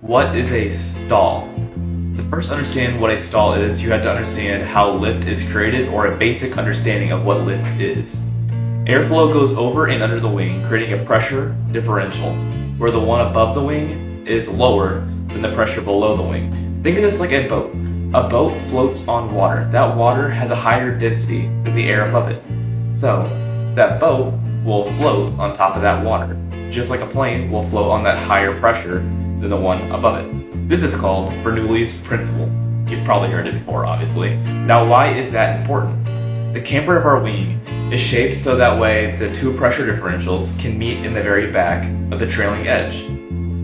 What is a stall? To first understand what a stall is, you have to understand how lift is created, or a basic understanding of what lift is. Airflow goes over and under the wing, creating a pressure differential, where the one above the wing is lower than the pressure below the wing. Think of this like a boat. A boat floats on water. That water has a higher density than the air above it. So, that boat will float on top of that water, just like a plane will float on that higher pressure than the one above it. This is called Bernoulli's principle. You've probably heard it before, obviously. Now, why is that important? The camber of our wing is shaped so that way the two pressure differentials can meet in the very back of the trailing edge.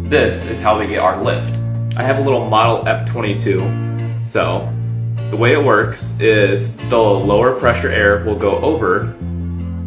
This is how we get our lift. I have a little model F-22, so the way it works is the lower pressure air will go over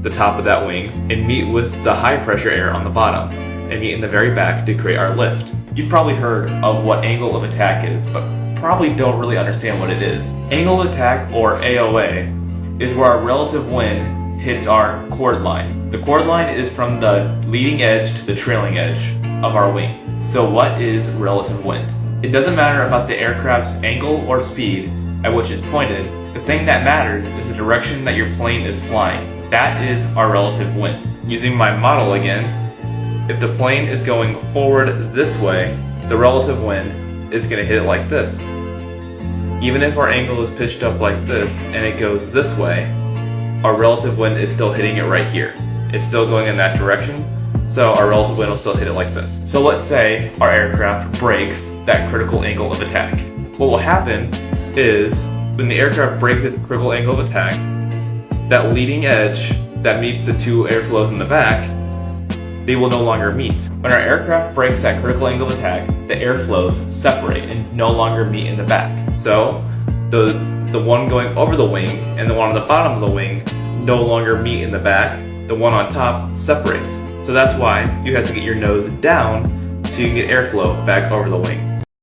the top of that wing and meet with the high pressure air on the bottom and meet in the very back to create our lift. You've probably heard of what angle of attack is, but probably don't really understand what it is. Angle of attack, or AOA, is where our relative wind hits our chord line. The chord line is from the leading edge to the trailing edge of our wing. So what is relative wind? It doesn't matter about the aircraft's angle or speed at which it's pointed. The thing that matters is the direction that your plane is flying. That is our relative wind. Using my model again, if the plane is going forward this way, the relative wind is going to hit it like this. Even if our angle is pitched up like this and it goes this way, our relative wind is still hitting it right here. It's still going in that direction, so our relative wind will still hit it like this. So let's say our aircraft breaks that critical angle of attack. What will happen is, when the aircraft breaks its critical angle of attack, that leading edge that meets the two airflows in the back, they will no longer meet. When our aircraft breaks that critical angle of attack, the airflows separate and no longer meet in the back. So the one going over the wing and the one on the bottom of the wing no longer meet in the back. The one on top separates. So that's why you have to get your nose down so you can get airflow back over the wing.